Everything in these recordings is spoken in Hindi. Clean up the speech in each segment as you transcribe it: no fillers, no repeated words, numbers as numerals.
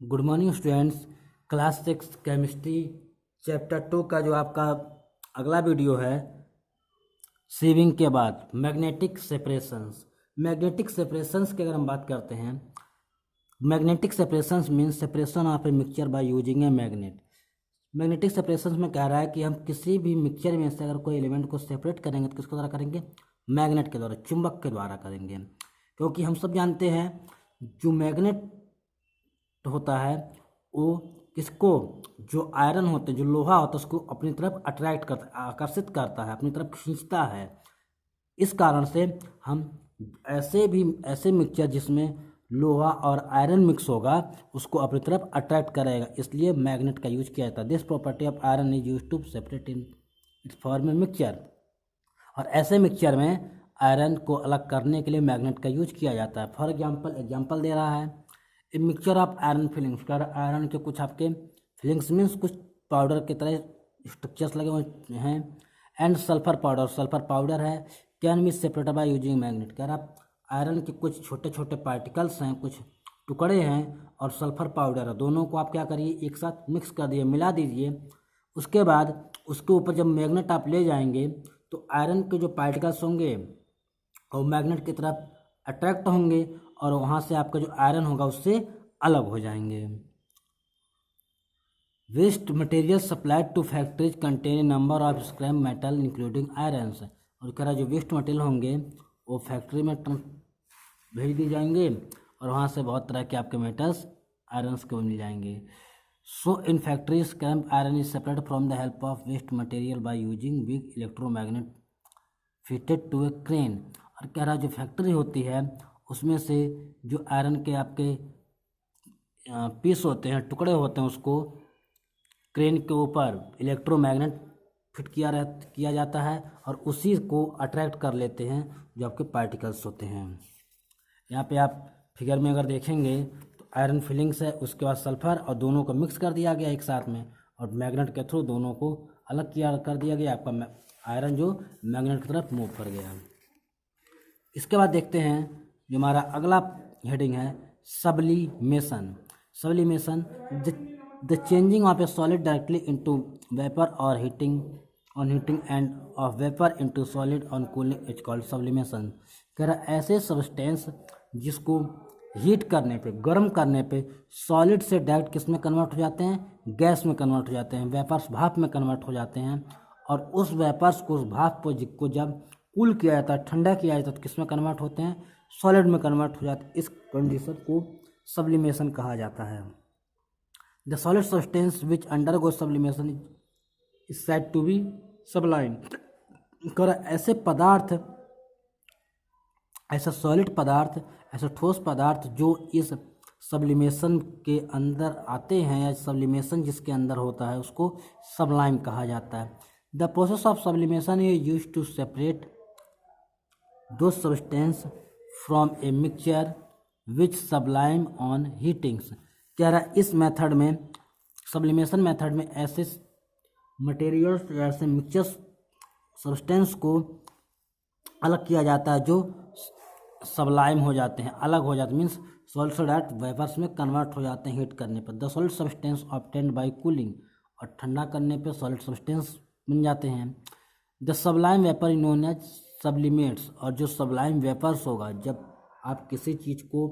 Good morning students. Class 6 chemistry chapter 2 का जो आपका अगला वीडियो है सीविंग के बाद मैग्नेटिक सेपरेशंस। मैग्नेटिक सेपरेशंस की अगर हम बात करते हैं, magnetic separations means separation of a mixture by using a magnet. Magnetic separations में कह रहा है कि हम किसी भी मिक्सचर में से अगर कोई एलिमेंट को सेपरेट करेंगे तो किसके द्वारा करेंगे? मैग्नेट के द्वारा, चुंबक के द्वारा करेंगे। क्योंकि हम सब जानते हैं जो मैग्नेट होता है वो किसको, जो आयरन होते हैं, जो लोहा होता है उसको अपनी तरफ अट्रैक्ट करता, आकर्षित करता है, अपनी तरफ खींचता है। इस कारण से हम ऐसे मिक्सचर जिसमें लोहा और आयरन मिक्स होगा उसको अपनी तरफ अट्रैक्ट करेगा, इसलिए मैग्नेट का यूज किया जाता है। This property of iron is use to separate in its form a mixture. और ऐसे मिक्सचर में आयरन को अलग करने के लिए मैग्नेट का यूज किया जाता है। फॉर एग्जाम्पल दे रहा है a mixture of iron filings. कर आयरन के कुछ आपके फिलिंग्स मीन्स कुछ पाउडर की तरह स्ट्रक्चर्स लगे हुए हैं। एंड सल्फर पाउडर है can be separated by using magnet. कह रहा आयरन के कुछ छोटे छोटे पार्टिकल्स हैं, कुछ टुकड़े हैं, और सल्फर पाउडर है, दोनों को आप क्या करिए, एक साथ मिक्स कर दिए, मिला दीजिए। उसके बाद उसके ऊपर जब मैग्नेट आप ले जाएंगे तो आयरन के जो पार्टिकल्स होंगे वो मैग्नेट की तरफ अट्रैक्ट होंगे और वहाँ से आपका जो आयरन होगा उससे अलग हो जाएंगे। Waste material supplied to factories contain number of scrap metal including irons. और कह रहा जो वेस्ट मटेरियल होंगे वो फैक्ट्री में भेज दिए जाएंगे और वहाँ से बहुत तरह के आपके मेटल्स आयरन्स के मिल जाएंगे। So in factory scrap iron is separated from the help of waste material by using big electromagnet fitted to a crane. और कह रहा जो फैक्ट्री होती है उसमें से जो आयरन के आपके पीस होते हैं, टुकड़े होते हैं, उसको क्रेन के ऊपर इलेक्ट्रोमैग्नेट फिट किया जाता है और उसी को अट्रैक्ट कर लेते हैं जो आपके पार्टिकल्स होते हैं। यहाँ पे आप फिगर में अगर देखेंगे तो आयरन फिलिंग्स है, उसके बाद सल्फर, और दोनों को मिक्स कर दिया गया एक साथ में और मैग्नेट के थ्रू दोनों को अलग कर दिया गया। आपका आयरन जो मैग्नेट की तरफ मूव कर गया। इसके बाद देखते हैं जो हमारा अगला हेडिंग है sublimation. Sublimation the changing of a solid directly into vapour और heating and of vapour into solid on cooling is called sublimation. कह रहा ऐसे सब्सटेंस जिसको हीट करने पे, गर्म करने पे सॉलिड से डायरेक्ट किस में कन्वर्ट हो जाते हैं? गैस में कन्वर्ट हो जाते हैं, वेपर्स भाप में कन्वर्ट हो जाते हैं। और उस वेपर्स को, उस भाप को जब कूल किया जाता है, ठंडा किया जाता है तो किस में कन्वर्ट होते हैं? सॉलिड में कन्वर्ट हो जाते हैं। इस कंडीशन को सब्लिमेशन कहा जाता है। The solid substance which undergo sublimation is said to be sublime. कर ऐसे पदार्थ, ऐसा सॉलिड पदार्थ, ऐसा ठोस पदार्थ जो इस सब्लिमेशन के अंदर आते हैं या सब्लिमेशन जिसके अंदर होता है उसको सबलाइम कहा जाता है। The process of sublimation is used to separate दो substance from a mixture which sublime on heatings. कह रहा इस मेथड में, सब्लिमेशन मेथड में ऐसे मटेरियल्स, ऐसे मिक्सचर सब्सटेंस को अलग किया जाता है जो सबलाइम हो जाते हैं, अलग हो जाते हैं, मीन्स सॉलिड से डायरेक्ट वेपर्स में कन्वर्ट हो जाते हैं हीट करने पर। The solid substance obtained by cooling, और ठंडा करने पर सॉलिड सब्सटेंस बन जाते हैं। The sublime vapour known as sublimates. और जो सबलाइम वेपर्स होगा, जब आप किसी चीज़ को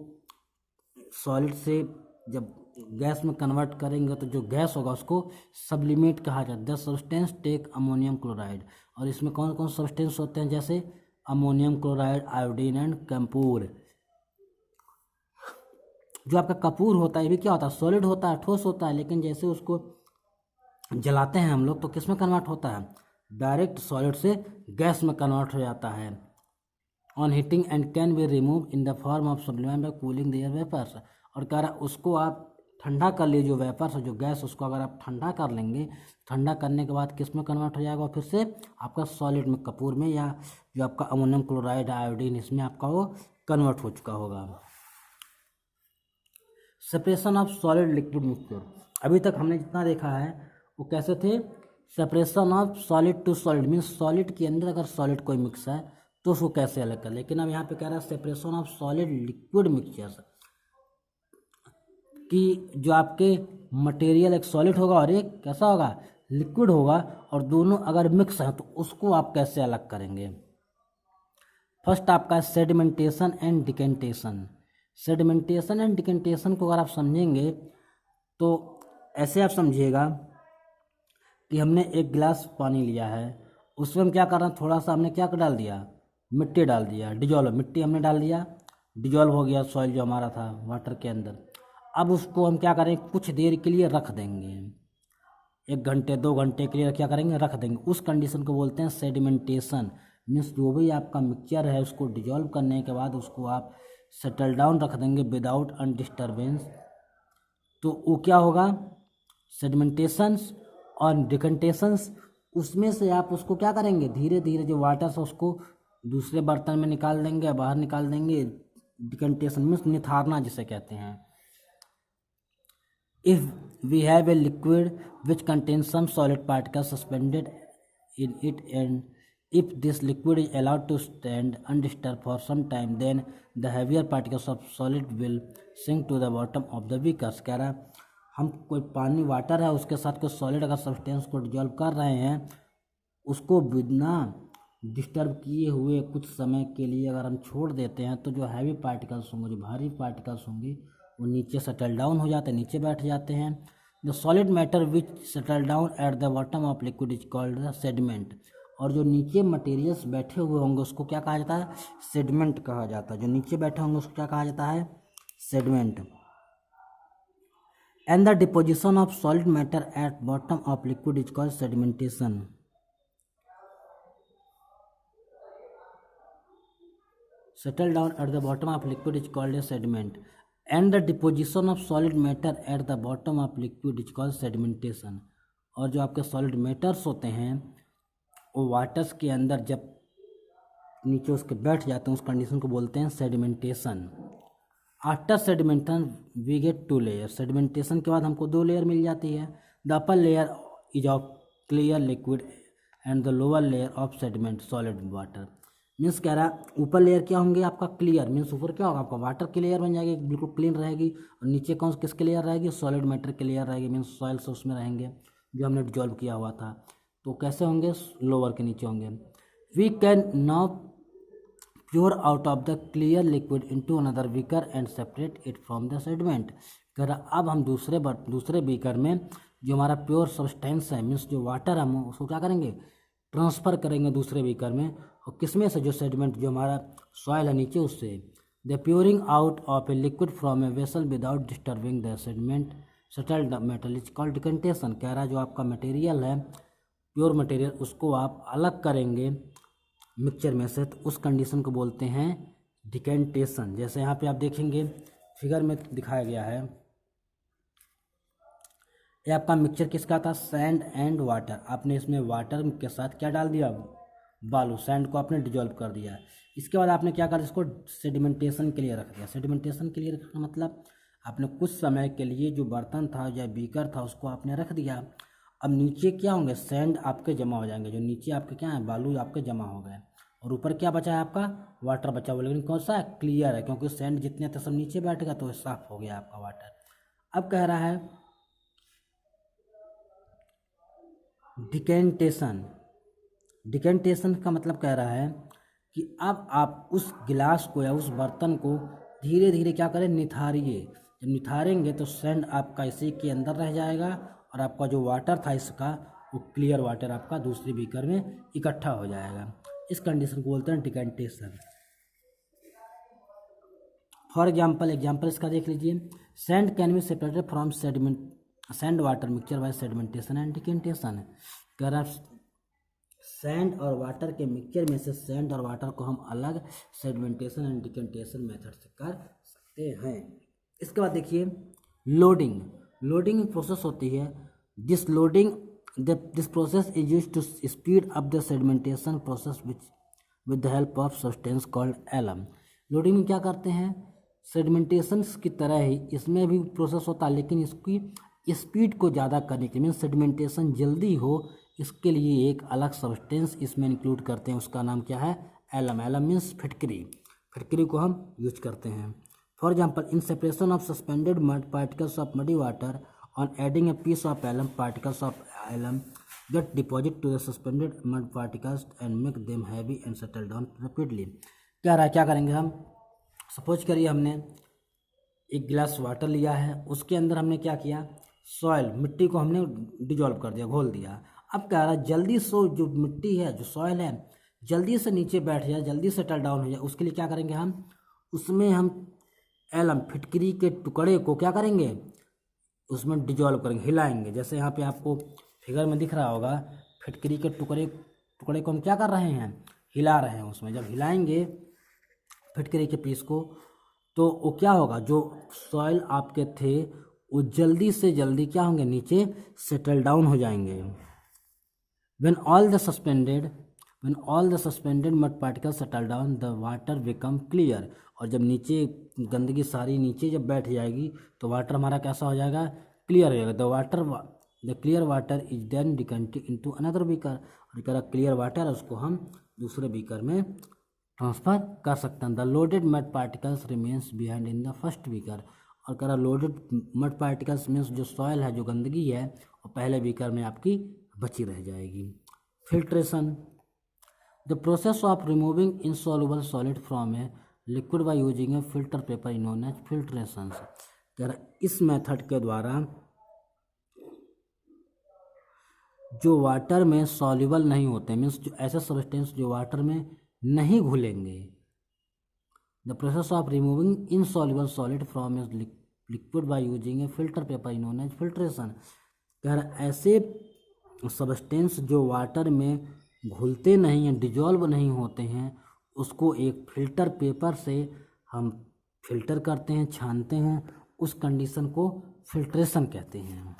सॉलिड से जब गैस में कन्वर्ट करेंगे तो जो गैस होगा उसको सब्लिमेट कहा जाता है। The substance take ammonium chloride. और इसमें कौन कौन सब्सटेंस होते हैं? जैसे अमोनियम क्लोराइड, आयोडीन एंड कपूर। जो आपका कपूर होता है ये भी क्या होता है? सॉलिड होता है, ठोस होता है, लेकिन जैसे उसको जलाते हैं हम लोग तो किस में कन्वर्ट होता है? डायरेक्ट सॉलिड से गैस में कन्वर्ट हो जाता है। On heating and can be remove in the form of sublimate by cooling their vapours. और कह रहा उसको आप ठंडा कर लीजिए, जो वेपर्स है, जो गैस, उसको अगर आप ठंडा कर लेंगे, ठंडा करने के बाद किस में कन्वर्ट हो जाएगा? फिर से आपका सॉलिड में, कपूर में, या जो आपका अमोनियम क्लोराइड, आयोडीन, इसमें आपका वो कन्वर्ट हो चुका होगा। Separation of solid liquid mixture. अभी तक हमने जितना देखा है वो कैसे थे? Separation of solid to solid, means solid के अंदर अगर सॉलिड कोई मिक्स है तो उसको कैसे अलग कर। लेकिन अब यहाँ पे कह रहा है separation of solid liquid mixture. कि जो आपके मटेरियल एक सॉलिड होगा और एक कैसा होगा, लिक्विड होगा, और दोनों अगर मिक्स हैं तो उसको आप कैसे अलग करेंगे। फर्स्ट आपका sedimentation and decantation. Sedimentation and decantation को अगर आप समझेंगे तो ऐसे आप समझिएगा कि हमने एक गिलास पानी लिया है, उसमें हम क्या कर रहे हैं, थोड़ा सा हमने क्या डाल दिया, मिट्टी डाल दिया, डिजॉल्व मिट्टी हमने डाल दिया, डिजॉल्व हो गया सॉइल जो हमारा था वाटर के अंदर। अब उसको हम क्या करें, कुछ देर के लिए रख देंगे, 1 घंटे 2 घंटे के लिए क्या करेंगे, रख देंगे। उस कंडीशन को बोलते हैं सेडिमेंटेशन। मीन्स जो भी आपका मिक्सचर है उसको डिजॉल्व करने के बाद उसको आप सेटल डाउन रख देंगे विदाउट अनडिस्टर्बेंस। तो वो क्या होगा, सेडिमेंटेशंस और डिकेंटेशंस। उसमें से आप उसको क्या करेंगे, धीरे धीरे जो वाटर है उसको दूसरे बर्तन में निकाल देंगे, बाहर निकाल देंगे। डिकेंटेशन मीन्स निथारना जिसे कहते हैं। If we have a liquid which contains some solid particles suspended in it, and if this liquid is allowed to stand undisturbed for some time, then the heavier particles of solid will sink to the bottom of the beaker। कह रहा है हम कोई पानी वाटर है उसके साथ कोई सॉलिड अगर सब्सटेंस को डिजॉल्व कर रहे हैं, उसको बिना डिस्टर्ब किए हुए कुछ समय के लिए अगर हम छोड़ देते हैं तो जो हैवी पार्टिकल्स होंगे, जो भारी पार्टिकल्स होंगे, वो नीचे सेटल डाउन हो जाते हैं, नीचे बैठ जाते हैं। The solid matter which settle down at the bottom of liquid is called the sediment. और जो नीचे मटेरियल्स बैठे हुए होंगे उसको क्या कहा जाता है, सेडिमेंट कहा जाता है। जो नीचे बैठे होंगे उसको क्या कहा जाता है, sediment. And the deposition of solid matter at bottom of liquid is called sedimentation. Settle down at the bottom of liquid is called a sediment and the deposition of solid matter at the bottom of liquid is called sedimentation. और जो आपके सॉलिड मैटर्स होते हैं वो वाटर्स के अंदर जब नीचे उसके बैठ जाते हैं उस कंडीशन को बोलते हैं sedimentation. After sedimentation we get 2 layer. Sedimentation के बाद हमको 2 लेयर मिल जाती है। The upper layer is of clear liquid and the lower layer of sediment solid water. Means कह रहा है ऊपर लेयर क्या होंगे आपका क्लियर, मीन्स ऊपर क्या होगा आपका वाटर की लेयर बन जाएगी, बिल्कुल क्लीन रहेगी। और नीचे कौन किसकी लेयर रहेगी, सॉलिड मैटर की लेयर रहेगी, मीन्स सॉइल्स उसमें रहेंगे जो हमने डिजॉल्व किया हुआ था। तो कैसे होंगे, लोअर के नीचे होंगे। We can now pour out of the clear liquid into another beaker and separate it from the sediment. कह रहा अब हम दूसरे बीकर में जो हमारा प्योर सब्सटेंस है, मीन्स जो वाटर हम उसको क्या करेंगे, ट्रांसफ़र करेंगे दूसरे बीकर में। और किसमें से, जो सेडिमेंट जो हमारा सॉइल है नीचे उससे। The pouring out of a liquid from a vessel without disturbing the sediment settled metal is called decantation. कह रहा है जो आपका मटेरियल है प्योर मटेरियल उसको आप अलग करेंगे मिक्सचर में से, तो उस कंडीशन को बोलते हैं डिकेंटेशन। जैसे यहाँ पे आप देखेंगे फिगर में दिखाया गया है, ये आपका मिक्सचर किसका था, सैंड एंड वाटर। आपने इसमें वाटर के साथ क्या डाल दिया, बालू, सैंड को आपने डिजॉल्व कर दिया। इसके बाद आपने क्या करा, इसको सेडिमेंटेशन के लिए रख दिया। सेडिमेंटेशन के लिए रखना मतलब आपने कुछ समय के लिए जो बर्तन था या बीकर था उसको आपने रख दिया। अब नीचे क्या होंगे, सैंड आपके जमा हो जाएंगे, जो नीचे आपके क्या है, बालू आपके जमा हो गए, और ऊपर क्या बचा है आपका, वाटर बचा हुआ। लेकिन कौन सा है, क्लियर है, क्योंकि सैंड जितने थे सब नीचे बैठ गया तो साफ हो गया आपका वाटर। अब कह रहा है डिकेंटेशन। डिकेंटेशन का मतलब कह रहा है कि अब आप उस गिलास को या उस बर्तन को धीरे धीरे क्या करें, निथारिए। जब निथारेंगे तो सैंड आपका इसी के अंदर रह जाएगा और आपका जो वाटर था इसका वो क्लियर वाटर आपका दूसरे बीकर में इकट्ठा हो जाएगा। इस कंडीशन को बोलते हैं डिकेंटेशन। फॉर एग्जाम्पल इसका देख लीजिए, sand can be separated from sediment sand water mixture by sedimentation and decantation. कह रहा सैंड और वाटर के मिक्सचर में से सैंड और वाटर को हम अलग सेडिमेंटेशन एंड डिकेंटेशन मेथड से कर सकते हैं। इसके बाद देखिए लोडिंग। लोडिंग प्रोसेस होती है, this process is used to speed up the sedimentation process with the help of substance called alum. Loading में क्या करते हैं, सेडिमेंटेशन की तरह ही इसमें भी प्रोसेस होता है, लेकिन इसकी स्पीड को ज़्यादा करने के लिए, सेडिमेंटेशन जल्दी हो इसके लिए एक अलग सब्सटेंस इसमें इंक्लूड करते हैं, उसका नाम क्या है, एलम। एलम मीन्स फिटकरी। फिटकरी को हम यूज करते हैं। For example in separation of suspended mud particles of muddy water on adding a piece of alum particles of alum get deposit to the suspended mud particles and make them heavy and settle down rapidly। क्या रहा है, क्या करेंगे हम, सपोज करिए हमने एक गिलास वाटर लिया है, उसके अंदर हमने क्या किया, सॉइल मिट्टी को हमने डिजोल्व कर दिया, घोल दिया। अब क्या रहा है, जल्दी से जो मिट्टी है, जो सॉइल है, जल्दी से नीचे बैठ जाए, जल्दी सेटल डाउन हो जाए, उसके लिए क्या करेंगे हम, उसमें हम एलम फिटकरी के टुकड़े को क्या करेंगे, उसमें डिजोल्व करेंगे, हिलाएंगे। जैसे यहाँ पे आपको फिगर में दिख रहा होगा, फिटकरी के टुकड़े को हम क्या कर रहे हैं, हिला रहे हैं। उसमें जब हिलाएंगे फिटकरी के पीस को, तो वो क्या होगा, जो सॉइल आपके थे वो जल्दी से जल्दी क्या होंगे, नीचे सेटल डाउन हो जाएंगे। when all the suspended mud particles settle down the water become clear। और जब नीचे गंदगी सारी नीचे जब बैठ जाएगी तो वाटर हमारा कैसा हो जाएगा, क्लियर हो जाएगा। The clear water is then decanted into another beaker. और क्या क्लियर वाटर उसको हम दूसरे बीकर में ट्रांसफर कर सकते हैं। The loaded mud particles remains behind in the first beaker. और कह रहा लोडेड मड पार्टिकल्स मीन्स जो सॉइल है, जो गंदगी है, वो पहले बीकर में आपकी बची रह जाएगी। Filtration, the process of removing insoluble solid from a liquid by using a filter paper is known as filtration. कह रहा इस मेथड के द्वारा जो वाटर में सॉल्युबल नहीं होते, मीन्स जो ऐसे सब्सटेंस जो वाटर में नहीं घुलेंगे, the process of removing insoluble solid from a liquid by using a filter paper is known as filtration. कह रहा ऐसे सब्सटेंस जो वाटर में घुलते नहीं हैं, डिजॉल्व नहीं होते हैं, उसको एक फिल्टर पेपर से हम फिल्टर करते हैं, छानते हैं, उस कंडीशन को फिल्ट्रेशन कहते हैं।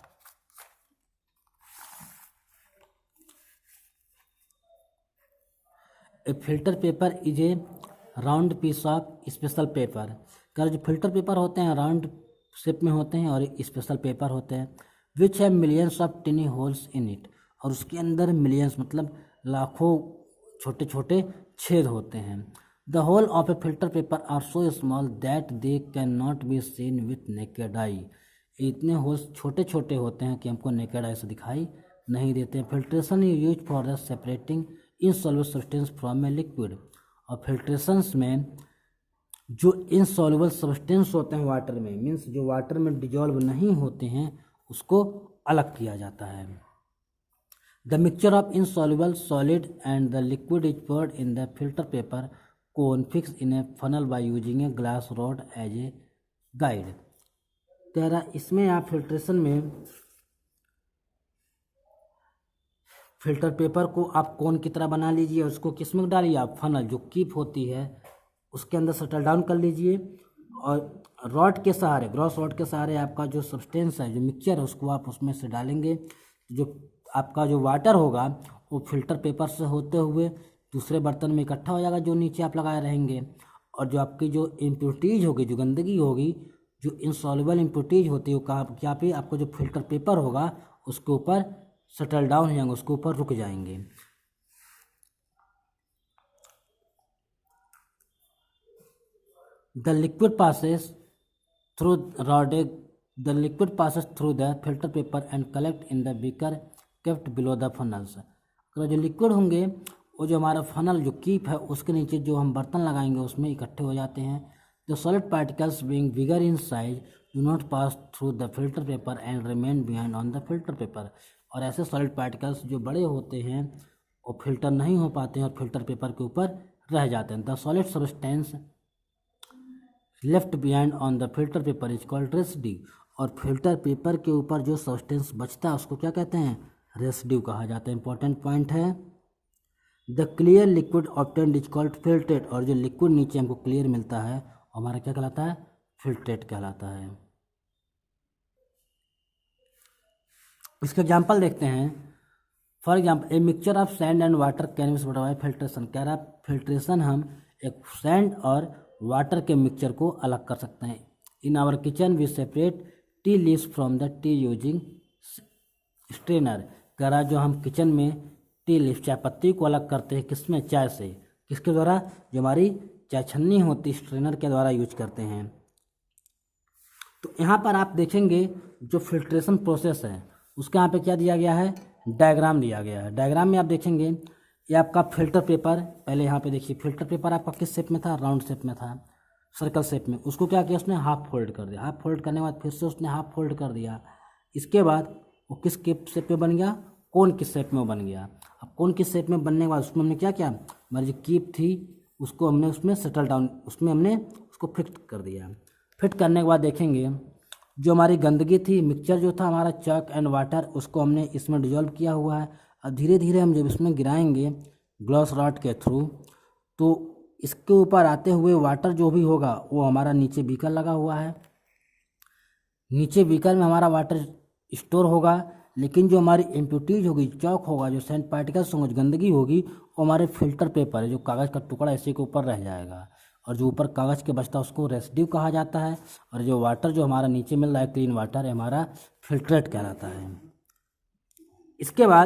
A filter paper is a round piece of special paper. कर जो फिल्टर पेपर होते हैं राउंड शेप में होते हैं और स्पेशल पेपर होते हैं, विच है millions of टिनी holes in it. और उसके अंदर मिलियंस मतलब लाखों छोटे छोटे छेद होते हैं। The hole of a filter paper are so small that they can not be seen with naked eye. इतने होल्स छोटे छोटे होते हैं कि हमको नेकेड आई से दिखाई नहीं देते हैं। Filtration is use for the separating insoluble substance from a liquid. और फिल्ट्रेशंस में जो इनसॉल्युबल सब्सटेंस होते हैं वाटर में, मीन्स जो वाटर में डिजॉल्व नहीं होते हैं, उसको अलग किया जाता है। The mixture of insoluble solid and the liquid is poured in the filter paper cone fix in a funnel by using a glass rod as a guide. कह रहा इसमें आप फिल्ट्रेशन में फिल्टर पेपर को आप कोन की तरह बना लीजिए, उसको किस में डालिए, आप फनल जो कीप होती है उसके अंदर सेटल डाउन कर लीजिए, और रॉड के सहारे, ग्रॉस रॉड के सहारे आपका जो सब्सटेंस है, जो मिक्सचर है, उसको आप उसमें से डालेंगे। जो आपका जो वाटर होगा वो फिल्टर पेपर से होते हुए दूसरे बर्तन में इकट्ठा हो जाएगा जो नीचे आप लगाए रहेंगे। और जो आपकी जो इम्प्योरिटीज होगी, जो गंदगी होगी, जो इनसॉल्युबल इम्प्योरिटीज होती है, वो कहाँ क्या पे आपको जो फिल्टर पेपर होगा उसके ऊपर सेटल डाउन हो जाएंगे, उसके ऊपर रुक जाएंगे। The liquid passes through rod the liquid passes through the filter paper and collect in the beaker kept below the funnels. अगर जो लिक्विड होंगे वो जो हमारा फनल जो कीप है उसके नीचे जो हम बर्तन लगाएंगे उसमें इकट्ठे हो जाते हैं। The solid particles being bigger in size do not pass through the filter paper and remain behind on the filter paper. और ऐसे सॉलिड पार्टिकल्स जो बड़े होते हैं वो फिल्टर नहीं हो पाते हैं और फिल्टर पेपर के ऊपर रह जाते हैं। The solid substance left behind on the filter paper is called residue. और फिल्टर पेपर के ऊपर जो सब्सटेंस बचता है उसको क्या कहते हैं, रेसिड्यू कहा जाता है। इंपॉर्टेंट पॉइंट है। The clear liquid obtained is called filtrate. और जो लिक्विड नीचे हमको क्लियर मिलता है हमारा क्या कहलाता है, फिल्ट्रेट कहलाता है। इसका एग्जाम्पल देखते हैं। For example a mixture of sand and water can be solved bye filtration. कह रहा है फिल्ट्रेशन हम एक सैंड और वाटर के मिक्सचर को अलग कर सकते हैं। In our kitchen we separate tea leaves from the tea using strainer. कह रहा जो हम किचन में टी लीफ चाय पत्ती को अलग करते हैं, किसमें, चाय से, किसके द्वारा, जो हमारी चाय छन्नी होती स्ट्रेनर के द्वारा यूज करते हैं। तो यहाँ पर आप देखेंगे जो फिल्ट्रेशन प्रोसेस है उसके यहाँ पे क्या दिया गया है, डायग्राम दिया गया है। डायग्राम में आप देखेंगे ये आपका फिल्टर पेपर, पहले यहाँ पे देखिए फिल्टर पेपर आपका किस शेप में था, राउंड शेप में था, सर्कल शेप में। उसको क्या किया उसने, हाफ फोल्ड कर दिया। हाफ फोल्ड करने के बाद फिर से उसने हाफ फोल्ड कर दिया। इसके बाद वो किस शेप में बन गया, कोन की शेप में वो बन गया। अब कोन की शेप में बनने के बाद उसमें हमने क्या किया, हमारी जो कीप थी उसको हमने उसमें सेटल डाउन, उसमें हमने उसको फिट कर दिया। फिट करने के बाद देखेंगे जो हमारी गंदगी थी, मिक्सचर जो था हमारा चॉक एंड वाटर, उसको हमने इसमें डिजोल्व किया हुआ है। और धीरे धीरे हम जब इसमें गिराएंगे ग्लास रॉड के थ्रू, तो इसके ऊपर आते हुए वाटर जो भी होगा वो हमारा नीचे बीकर लगा हुआ है, नीचे बीकर में हमारा वाटर स्टोर होगा। लेकिन जो हमारी इम्प्योरिटीज होगी, चौक होगा, जो सैंड पार्टिकल्स होंगे, जो गंदगी होगी, वो हमारे फिल्टर पेपर है, जो कागज़ का टुकड़ा ऐसे के ऊपर रह जाएगा। और जो ऊपर कागज़ के बचता है उसको रेसिड्यू कहा जाता है। और जो वाटर जो हमारा नीचे मिल रहा है क्लीन वाटर, हमारा फिल्ट्रेट कहलाता है। इसके बाद